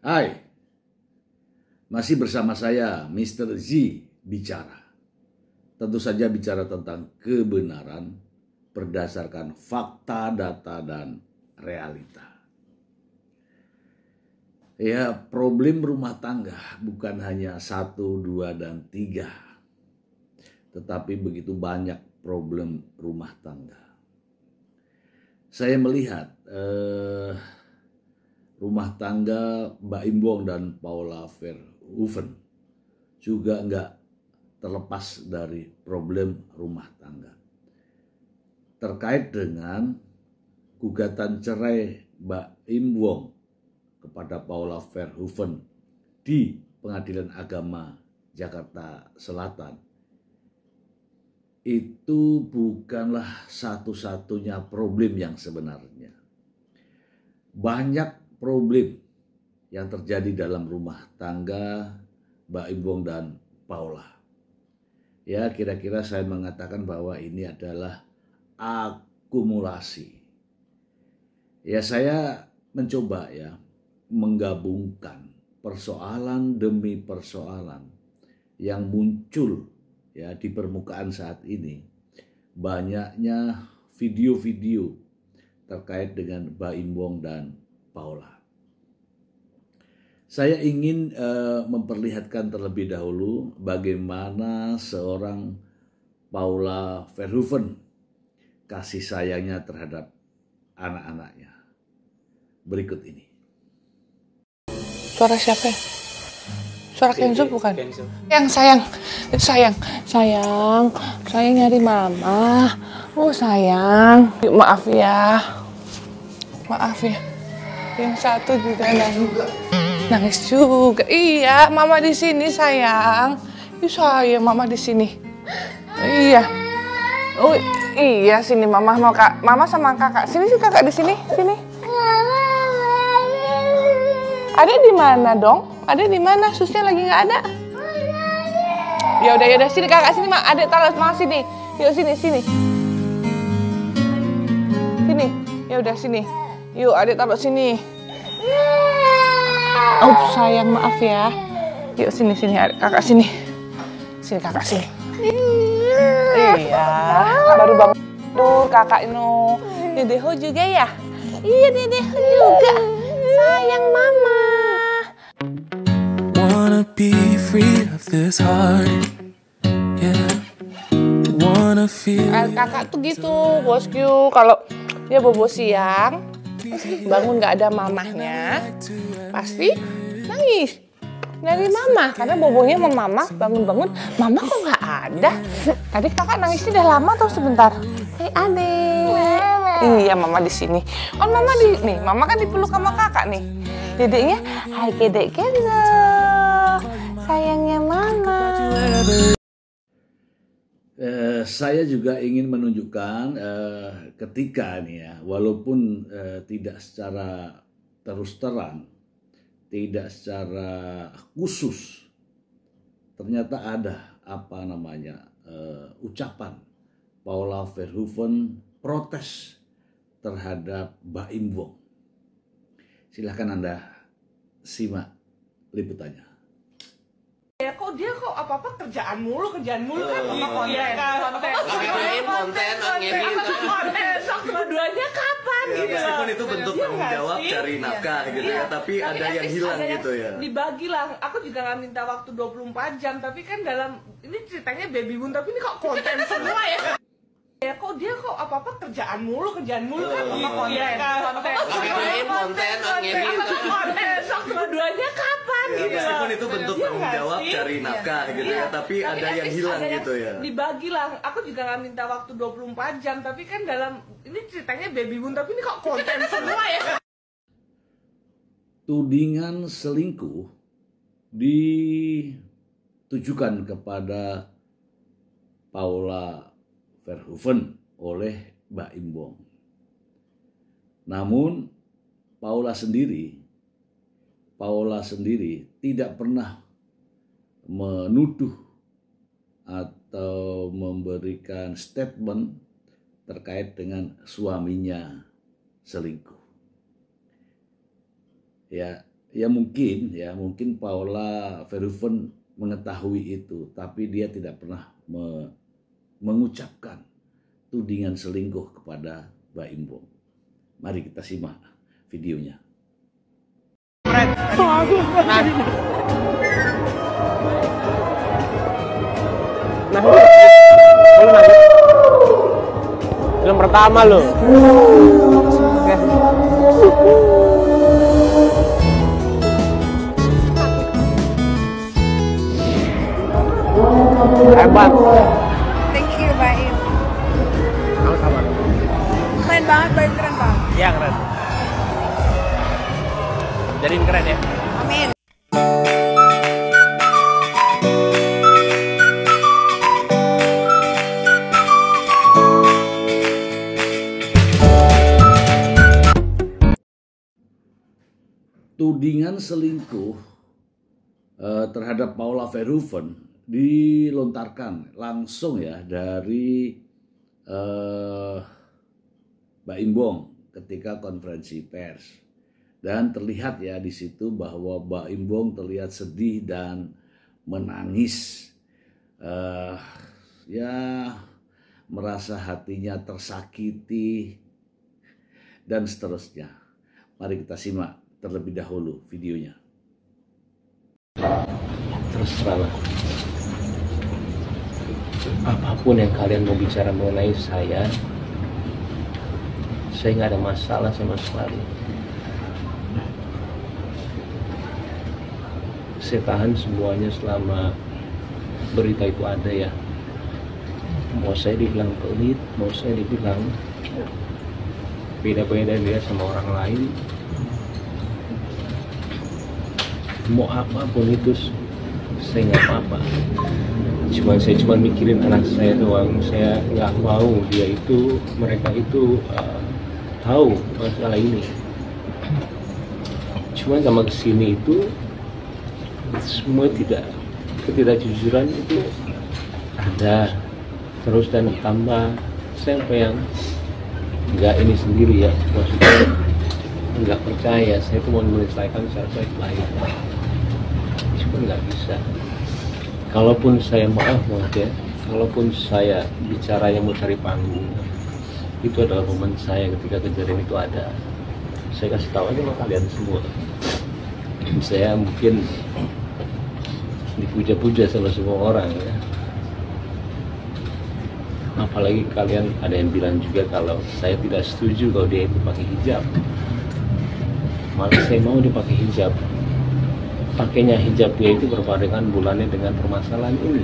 Hai, masih bersama saya Mr. Z bicara. Tentu saja bicara tentang kebenaran berdasarkan fakta, data, dan realita. Ya, problem rumah tangga bukan hanya 1, 2, dan 3. Tetapi begitu banyak problem rumah tangga. Saya melihat rumah tangga Mbak Imbong dan Paula Verhoeven juga nggak terlepas dari problem rumah tangga. Terkait dengan gugatan cerai Mbak Imbong kepada Paula Verhoeven di Pengadilan Agama Jakarta Selatan, itu bukanlah satu-satunya problem yang sebenarnya. Banyak problem yang terjadi dalam rumah tangga Mbak Imbong dan Paula. Ya, kira-kira saya mengatakan bahwa ini adalah akumulasi. Ya, saya mencoba menggabungkan persoalan demi persoalan yang muncul di permukaan saat ini. Banyaknya video-video terkait dengan Mbak Imbong dan Paula. Saya ingin memperlihatkan terlebih dahulu bagaimana seorang Paula Verhoeven kasih sayangnya terhadap anak-anaknya. Berikut ini. Suara siapa ya? Suara Kenzo bukan? Kenzo. Sayang nyari mama. Oh sayang, maaf ya. Yang satu juga nangis juga. Iya, mama di sini sayang. Sayang mama di sini. Iya. Oh iya, sini mama sama kakak. Sini kakak di sini. Adek di mana dong? Adek di mana? Susnya lagi nggak ada. Ya udah sini kakak sini mak. Adek taruh mama sini. Yuk sini. Sini. Ya udah sini. Yuk adek taruh sini. Oh sayang maaf ya. Yuk sini kakak sini. Sini kakak sini. Iya. Baru bangun. Duh kakak Ino. Dedeho juga ya? Iya Dedeho juga. Sayang mama. Wanna be free of this heart. Yeah. Wanna feel. Kakak tuh gitu, bosku. Kalau dia bobo siang, bangun nggak ada mamahnya, pasti nangis dari mama. Karena bobonya sama mama, bangun-bangun, mama kok nggak ada. Tadi kakak nangisnya udah lama atau sebentar? Adek. Iya, mama di sini. Kan mama kan dipeluk sama kakak nih. Dedeknya, hai Dedek Kenzo, sayangnya mama. Saya juga ingin menunjukkan ketika walaupun tidak secara terus terang, tidak secara khusus, ternyata ada ucapan Paula Verhoeven protes terhadap Mbak Imbong. Silahkan Anda simak liputannya. Ya kok apa-apa kerjaan mulu kan sama konten. Dua-duanya kapan ya, gitu. Meskipun itu bentuk tanggung jawab cari nafkah gitu ya, tapi ada yang hilang gitu ya. Dibagilah. Aku juga nggak minta waktu 24 jam, tapi kan dalam ini ceritanya baby boom, tapi ini kok konten semua ya. Ya kok apa-apa kerjaan mulu kan sama konten. Dua-duanya kapan ya, gitu. Meskipun itu bentuk tanggung jawab cari nafkah gitu ya, tapi ada yang hilang gitu ya. Dibagilah. Aku juga nggak minta waktu 24 jam, tapi kan dalam ini ceritanya baby boom, tapi ini kok konten semua ya. Tudingan selingkuh ditujukan kepada Paula Verhoeven oleh Mbak Imbong. Namun Paula sendiri tidak pernah menuduh atau memberikan statement terkait dengan suaminya selingkuh. Ya, ya mungkin Paula Verhoeven mengetahui itu, tapi dia tidak pernah mengucapkan tudingan selingkuh kepada Mbak Imbong. Mari kita simak videonya. Nah, lu nangis. Film pertama lo. Hebat. Thank you, Baim. Sama-sama. Keren banget, Baim, keren banget. Iya keren. Jadiin keren ya. Amin. Tudingan selingkuh terhadap Paula Verhoeven dilontarkan langsung ya dari Mbak Imbong ketika konferensi pers, dan terlihat ya di situ bahwa Mbak Imbong terlihat sedih dan menangis, ya merasa hatinya tersakiti dan seterusnya. Mari kita simak terlebih dahulu videonya. Terserah, apapun yang kalian mau bicara mengenai saya nggak ada masalah sama sekali. Saya tahan semuanya selama berita itu ada ya. Mau saya dibilang pelit, mau saya dibilang beda-beda dia sama orang lain, mau apapun itu saya nggak apa-apa. Saya cuma mikirin anak saya doang. Saya nggak mau mereka itu tahu masalah ini. Cuma sama kesini itu semua ketidakjujuran itu ada terus dan tambah. Saya yang nggak ini sendiri ya, maksudnya nggak percaya. Saya tuh mau menyelesaikan secara baik-baik, cuma nggak bisa. Kalaupun saya maaf ya, kalaupun saya bicara yang mau cari panggung, itu adalah momen saya ketika kejadian itu ada. Saya kasih tahu aja sama kalian semua. Saya mungkin dipuja-puja sama semua orang ya. Apalagi kalian ada yang bilang juga kalau saya tidak setuju kalau dia itu pakai hijab. Malah saya mau dia pakai hijab. Pakainya hijab dia itu berbarengan bulannya dengan permasalahan ini.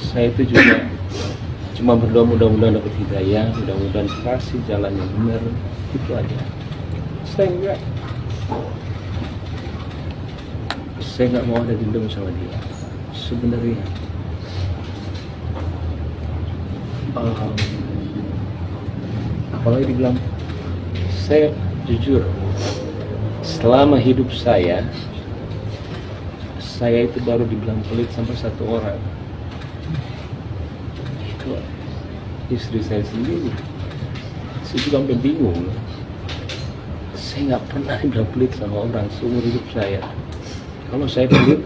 Saya itu juga cuma berdoa mudah-mudahan dapat hidayah, mudah-mudahan kasih jalan yang benar, itu aja. Saya nggak mau ada dendam sama dia sebenarnya. Apalagi dibilang, saya jujur selama hidup saya itu baru dibilang pelit sampai satu orang, itu istri saya sendiri. Saya juga sampai bingung, saya nggak pernah dibilang pelit sama orang seumur hidup saya. Kalau saya pelit,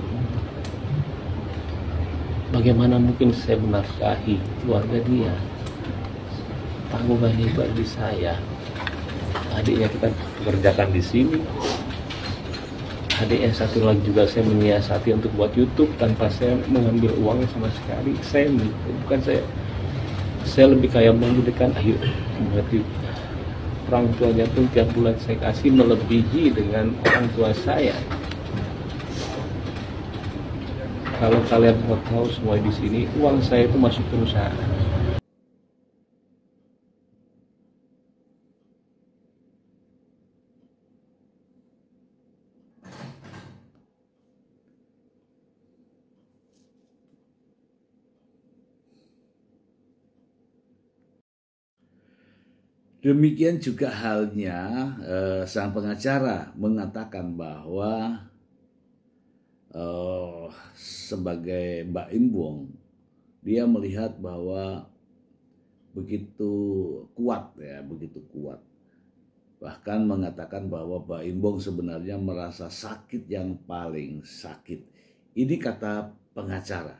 bagaimana mungkin saya menafkahi keluarga dia? Tanggungan itu ada di saya. Adiknya kita pekerjakan di sini. Adiknya satu lagi juga saya menyiasati untuk buat YouTube tanpa saya mengambil uangnya sama sekali. Saya lebih kayak menjadikan, ayo berarti orang tuanya pun tiap bulan saya kasih melebihi dengan orang tua saya. Kalau kalian mau tahu semua di sini, uang saya itu masuk perusahaan. Demikian juga halnya sang pengacara mengatakan bahwa sebagai Mbak Imbong, dia melihat bahwa begitu kuat Bahkan mengatakan bahwa Baim Bong sebenarnya merasa sakit yang paling sakit. Ini kata pengacara.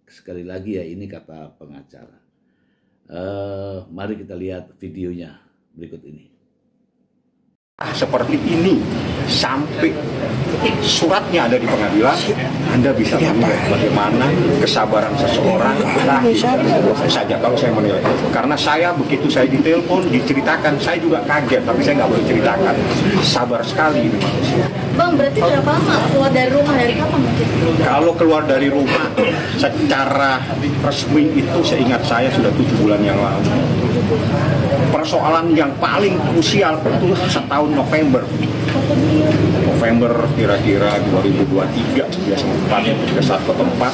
Sekali lagi ya, ini kata pengacara. Mari kita lihat videonya berikut ini. Seperti ini sampai suratnya ada di pengadilan, Anda bisa melihat bagaimana kesabaran seseorang saja kalau saya menilai. Karena saya begitu saya ditelepon, diceritakan, saya juga kaget, tapi saya nggak boleh ceritakan. Sabar sekali ini manusia. Bang, berarti berapa lama keluar dari rumah, dari kapan mungkin? Kalau keluar dari rumah secara resmi itu seingat saya sudah 7 bulan yang lalu. Persoalan yang paling krusial itu setahun November kira-kira 2023 dia sempat ke satu tempat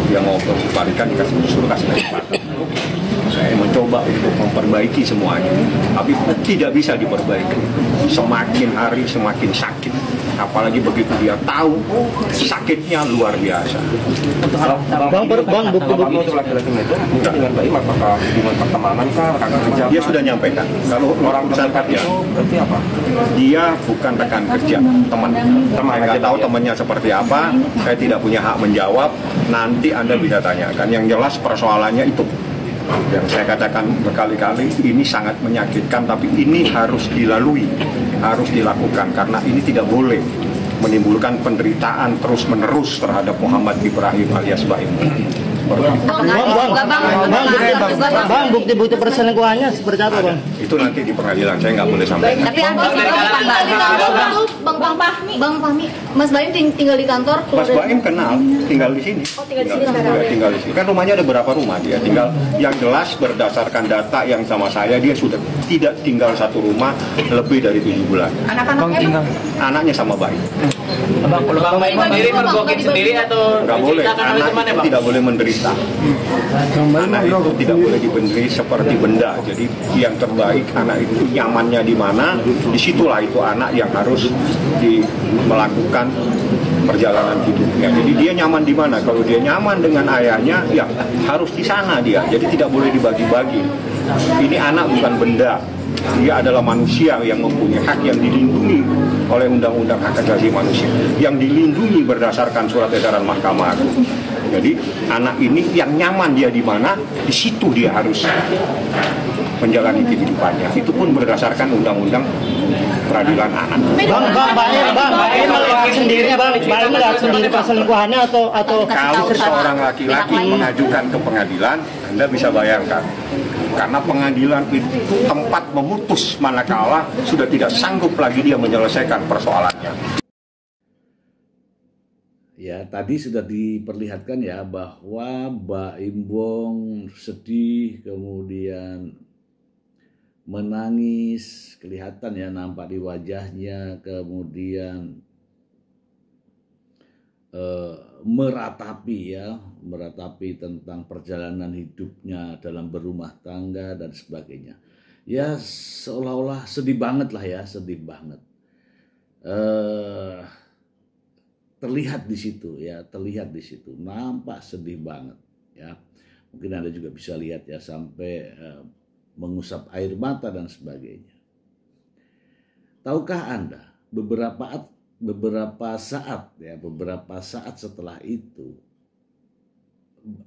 dia mau kembalikan disuruh kasih kesempatan. Saya mencoba untuk memperbaiki semuanya, tapi tidak bisa diperbaiki. Semakin hari semakin sakit, apalagi begitu dia tahu sakitnya luar biasa. Bang, bukti-bukti itu laki-laki itu dengan Baim apakah hubungan pertemanan kah, rekan kerja? Dia sudah nyampaikan. Kalau orang misalkan ya, berarti apa? Dia bukan rekan kerja, teman. Saya tahu temannya seperti apa. Saya tidak punya hak menjawab. Nanti Anda bisa tanyakan. Yang jelas persoalannya itu. Yang saya katakan berkali-kali, ini sangat menyakitkan, tapi ini harus dilalui, harus dilakukan, karena ini tidak boleh menimbulkan penderitaan terus-menerus terhadap Muhammad Ibrahim alias Baim. Bang, bukti-bukti perselingkuhannya seperti apa, Bang? Itu nanti di pengadilan, saya nggak boleh sampaikan. Tapi Bang Fahmi, Mas Baim tinggal di kantor. Mas Baim kenal, tinggal di sini. Oh, tinggal di sini sekarang. Tinggal di sini. Kan rumahnya ada berapa rumah dia. Tinggal yang jelas berdasarkan data yang sama saya, dia sudah tidak tinggal satu rumah lebih dari 7 bulan. Anak-anaknya? Anaknya sama Baim. Bang, kalau Bang Baim sendiri mergokin sendiri atau nggak boleh, anak itu tidak boleh menderita. Anak itu tidak boleh diberi seperti benda. Jadi yang terbaik anak itu nyamannya di mana, disitulah itu anak yang harus melakukan perjalanan hidupnya. Jadi dia nyaman di mana? Kalau dia nyaman dengan ayahnya, ya harus di sana dia. Jadi tidak boleh dibagi-bagi. Ini anak bukan benda. Dia adalah manusia yang mempunyai hak yang dilindungi oleh Undang-Undang Hak Asasi Manusia, yang dilindungi berdasarkan surat edaran Mahkamah Agung. Jadi anak ini yang nyaman dia di mana, di situ dia harus menjalani kehidupannya. Itu pun berdasarkan Undang-Undang Peradilan Anak. Bang melihat sendiri, Bang melihat sendiri perselingkuhannya atau kalau seorang laki-laki mengajukan ke pengadilan, Anda bisa bayangkan. Karena pengadilan itu tempat memutus manakala sudah tidak sanggup lagi dia menyelesaikan persoalannya. Ya, tadi sudah diperlihatkan ya bahwa Baim Bong sedih, kemudian menangis, kelihatan ya, nampak di wajahnya, kemudian meratapi tentang perjalanan hidupnya dalam berumah tangga dan sebagainya. Ya seolah-olah sedih banget lah ya, sedih banget. Terlihat di situ ya, nampak sedih banget ya. Mungkin Anda juga bisa lihat ya, sampai mengusap air mata dan sebagainya. Tahukah Anda beberapa saat setelah itu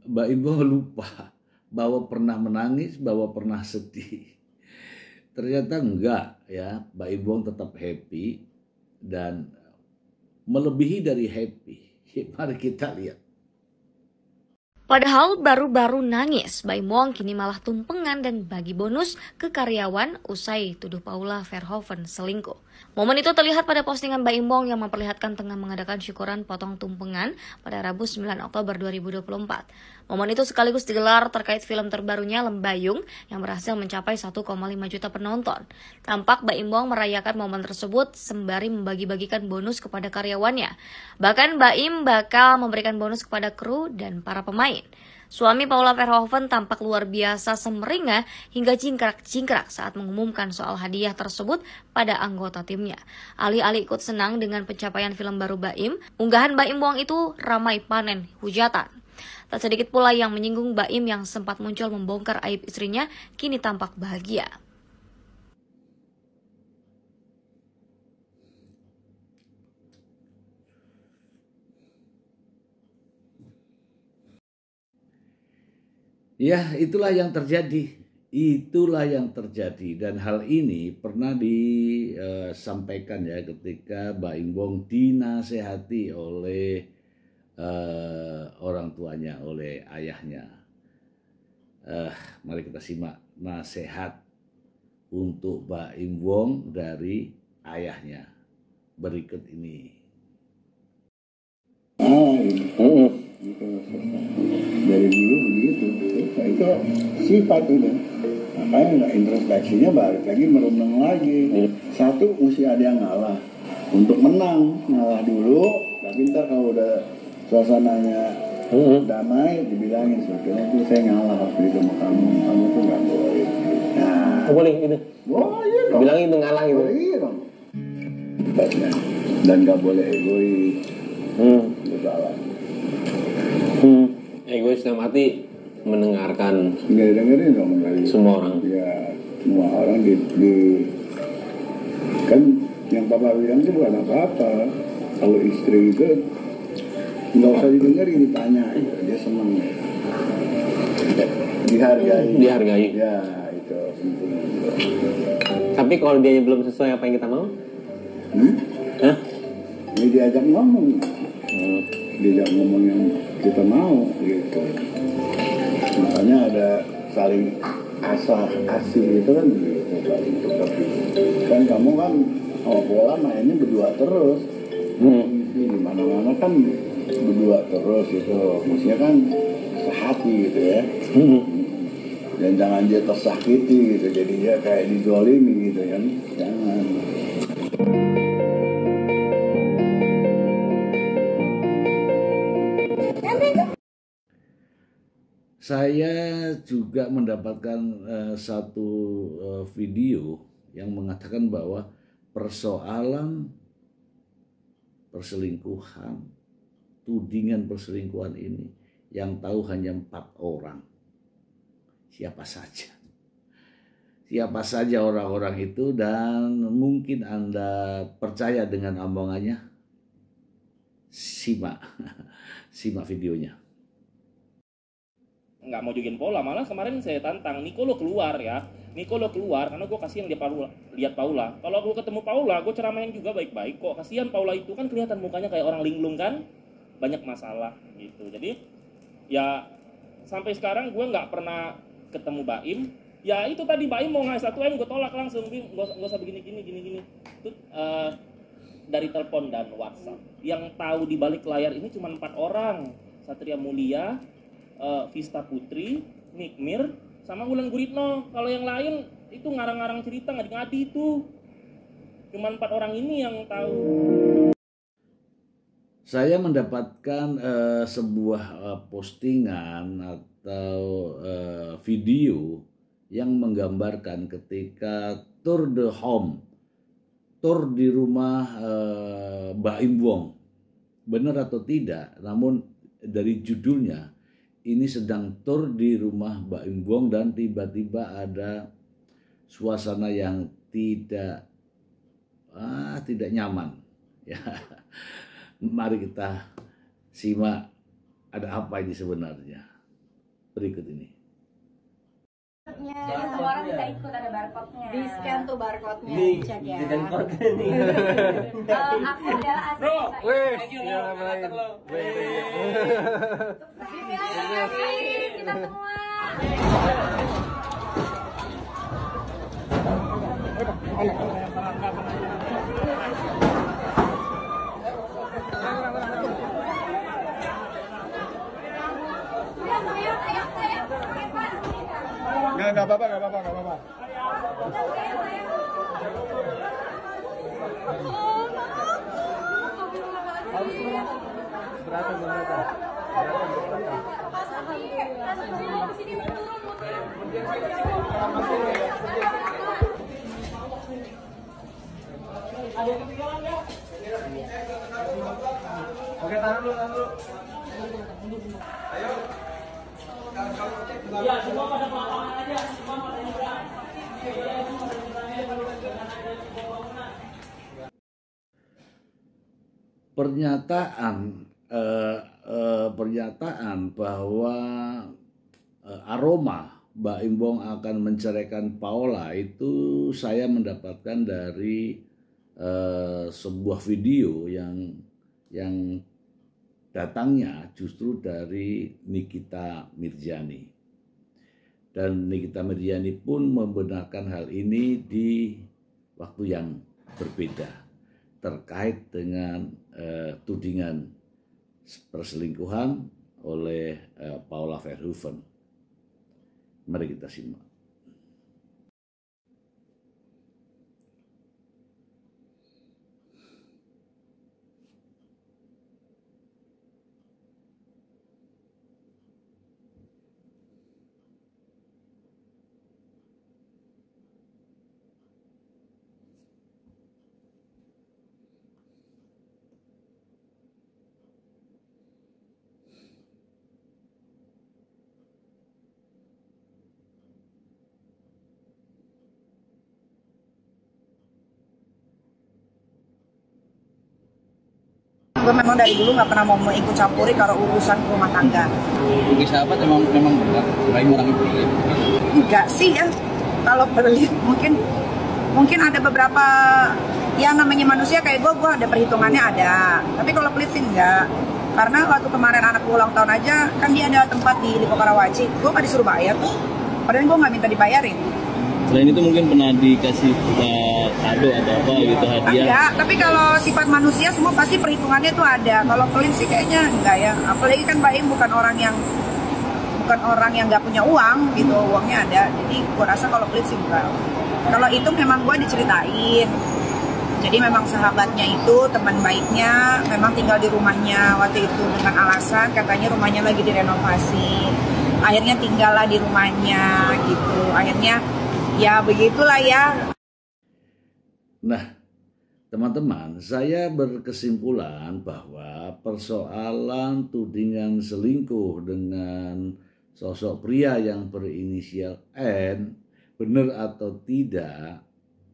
Baim Bong lupa bahwa pernah menangis, bahwa pernah sedih. Ternyata enggak ya, Baim Bong tetap happy dan melebihi dari happy. Mari kita lihat. Padahal baru-baru nangis, Baim Bong kini malah tumpengan dan bagi bonus ke karyawan usai tuduh Paula Verhoeven selingkuh. Momen itu terlihat pada postingan Baim Bong yang memperlihatkan tengah mengadakan syukuran potong tumpengan pada Rabu 9 Oktober 2024. Momen itu sekaligus digelar terkait film terbarunya Lembayung yang berhasil mencapai 1,5 juta penonton. Tampak Baim Bong merayakan momen tersebut sembari membagi-bagikan bonus kepada karyawannya. Bahkan Baim bakal memberikan bonus kepada kru dan para pemain. Suami Paula Verhoeven tampak luar biasa semeringah hingga cingkrak-cingkrak saat mengumumkan soal hadiah tersebut pada anggota timnya. Alih-alih ikut senang dengan pencapaian film baru Baim, unggahan Baim Bong itu ramai panen hujatan. Tak sedikit pula yang menyinggung Baim yang sempat muncul membongkar aib istrinya kini tampak bahagia. Ya, itulah yang terjadi. Itulah yang terjadi, dan hal ini pernah disampaikan ya ketika Baim Wong dinasehati oleh orang tuanya, oleh ayahnya. Mari kita simak nasihat untuk Baim Wong dari ayahnya berikut ini. Dari dulu begitu, itu sifat itu. Makanya nggak introspeksinya balik lagi merenung lagi. Satu mesti ada yang ngalah. Untuk menang ngalah dulu, tapi ntar kalau udah suasananya damai dibilangin sebetulnya itu saya ngalah waktu itu sama kamu tuh nggak boleh. Nah, boleh gitu. Oh iya dong. Bilangin itu ngalah gitu. Oh, iya dong. Dan nggak boleh egois. Itu salah. Egois dalam arti mendengarkan nggak dengerin dong dari semua orang. Ya, semua orang di kan yang papa bilang itu bukan apa-apa. Kalau istri itu nggak usah didengerin, ditanya, dia seneng. Dihargai. Ya, itu penting. Tapi kalau dia belum sesuai apa yang kita mau? Hah? Ya diajak ngomong. Diajak ngomong yang kita mau gitu. Makanya ada saling asih itu kan gitu, saling tukar. Kan kamu kan pola mainnya berdua terus. Di mana-mana kan berdua terus itu. Maksudnya kan sehati gitu ya. Dan jangan dia tersakiti gitu. Jadi dia kayak dizolimi gitu kan. Jangan. Saya juga mendapatkan satu video yang mengatakan bahwa persoalan perselingkuhan, tudingan perselingkuhan ini yang tahu hanya 4 orang. Siapa saja? Siapa saja orang-orang itu, dan mungkin Anda percaya dengan omongannya? Simak videonya. Nggak mau jogging Paula, malah kemarin saya tantang Niko lo keluar ya, Niko lo keluar karena gue kasihan lihat Paula. Kalau gue ketemu Paula, gue ceramain juga baik-baik kok. Kasihan Paula itu kan kelihatan mukanya kayak orang linglung kan, banyak masalah gitu. Jadi ya sampai sekarang gue nggak pernah ketemu Baim. Ya itu tadi Baim mau ngasih 1M, gue tolak langsung, nggak usah begini. Itu dari telepon dan WhatsApp. Yang tahu di balik layar ini cuma 4 orang, Satria Mulia, Vista Putri, Nikmir, sama Wulan Guritno. Kalau yang lain itu ngarang-ngarang cerita, ngadi-ngadi itu. Cuman 4 orang ini yang tahu. Saya mendapatkan sebuah postingan atau video yang menggambarkan ketika tour de home, tour di rumah Baim Wong. Benar atau tidak, namun dari judulnya ini sedang tur di rumah Baim Wong dan tiba-tiba ada suasana yang tidak nyaman. Ya, mari kita simak ada apa ini sebenarnya. Berikut ini. Jadi semua orang bisa ikut, ada barcode-nya. Di scan tuh barcode-nya, Cek ya. Aku adalah asli. Kita semua. Nggak apa-apa. Oke, tahan dulu. Ayo. Ya, semua pada lapangan aja, semua pada nyebrang. Pernyataan bahwa aroma Mbak Imbong akan menceraikan Paula itu saya mendapatkan dari sebuah video yang datangnya justru dari Nikita Mirjani. Dan Nikita Mirjani pun membenarkan hal ini di waktu yang berbeda terkait dengan tudingan perselingkuhan oleh Paula Verhoeven. Mari kita simak. Gue memang dari dulu nggak pernah mau ikut campuri kalau urusan rumah tangga. Bagi sahabat memang baik orang itu. Enggak sih ya. Kalau pelit mungkin ada beberapa yang namanya manusia kayak gue ada perhitungannya ada. Tapi kalau pelit sih enggak. Karena waktu kemarin anak gue ulang tahun aja kan dia ada tempat di Lipo Karawaci. Gue nggak disuruh bayar tuh. Padahal gue nggak minta dibayarin. Selain itu mungkin pernah dikasih kado atau apa gitu hadiah? Enggak, tapi kalau sifat manusia semua pasti perhitungannya tuh ada. Kalau pelit sih kayaknya enggak ya. Apalagi kan Mbak Im bukan orang yang nggak punya uang gitu, uangnya ada. Jadi gue rasa kalau pelit sih enggak. Kalau itu memang gue diceritain. Jadi memang sahabatnya itu teman baiknya, memang tinggal di rumahnya waktu itu dengan alasan katanya rumahnya lagi direnovasi. Akhirnya tinggallah di rumahnya gitu. Akhirnya ya begitulah ya. Nah, teman-teman, saya berkesimpulan bahwa persoalan tudingan selingkuh dengan sosok pria yang berinisial N, benar atau tidak,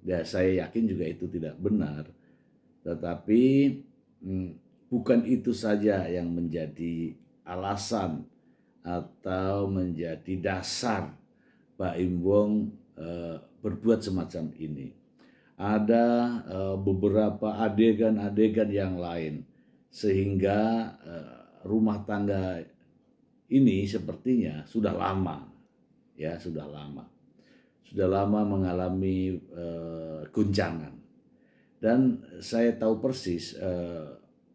ya saya yakin juga itu tidak benar. Tetapi bukan itu saja yang menjadi alasan atau menjadi dasar Mbak Imbong berbuat semacam ini. Ada beberapa adegan-adegan yang lain sehingga rumah tangga ini sepertinya sudah lama mengalami guncangan. Dan saya tahu persis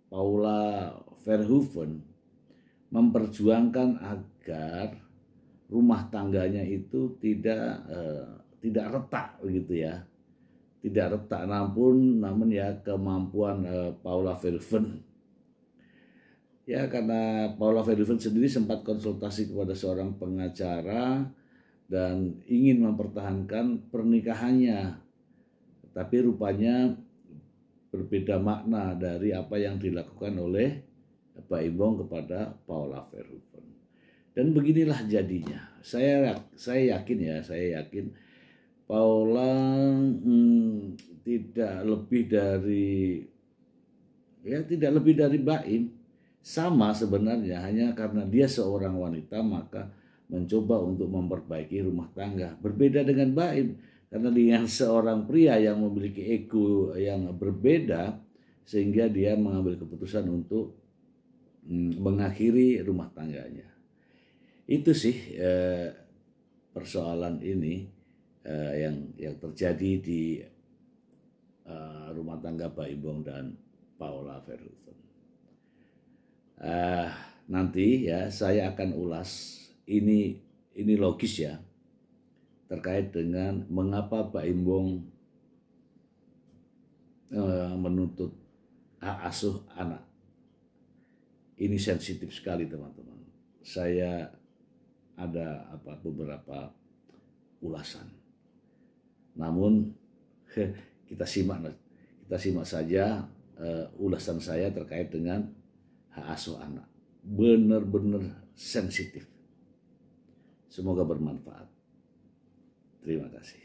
Paula Verhoeven memperjuangkan agar rumah tangganya itu tidak retak begitu ya, tidak retak. Namun ya kemampuan Paula Verhoeven ya, karena Paula Verhoeven sendiri sempat konsultasi kepada seorang pengacara dan ingin mempertahankan pernikahannya, tapi rupanya berbeda makna dari apa yang dilakukan oleh Mbak Imbong kepada Paula Verhoeven. Dan beginilah jadinya. Saya yakin Paula tidak lebih dari Mbak Im. Sama sebenarnya, hanya karena dia seorang wanita maka mencoba untuk memperbaiki rumah tangga. Berbeda dengan Mbak Im, karena dengan seorang pria yang memiliki ego yang berbeda sehingga dia mengambil keputusan untuk mengakhiri rumah tangganya. Itu sih persoalan ini yang terjadi di rumah tangga Mbak Imbong dan Paula Verhoeven. Nanti ya saya akan ulas ini logis ya, terkait dengan mengapa Mbak Imbong menuntut hak asuh anak. Ini sensitif sekali teman-teman. Saya ada beberapa ulasan. Namun kita simak saja ulasan saya terkait dengan hak asuh anak. Benar-benar sensitif. Semoga bermanfaat. Terima kasih.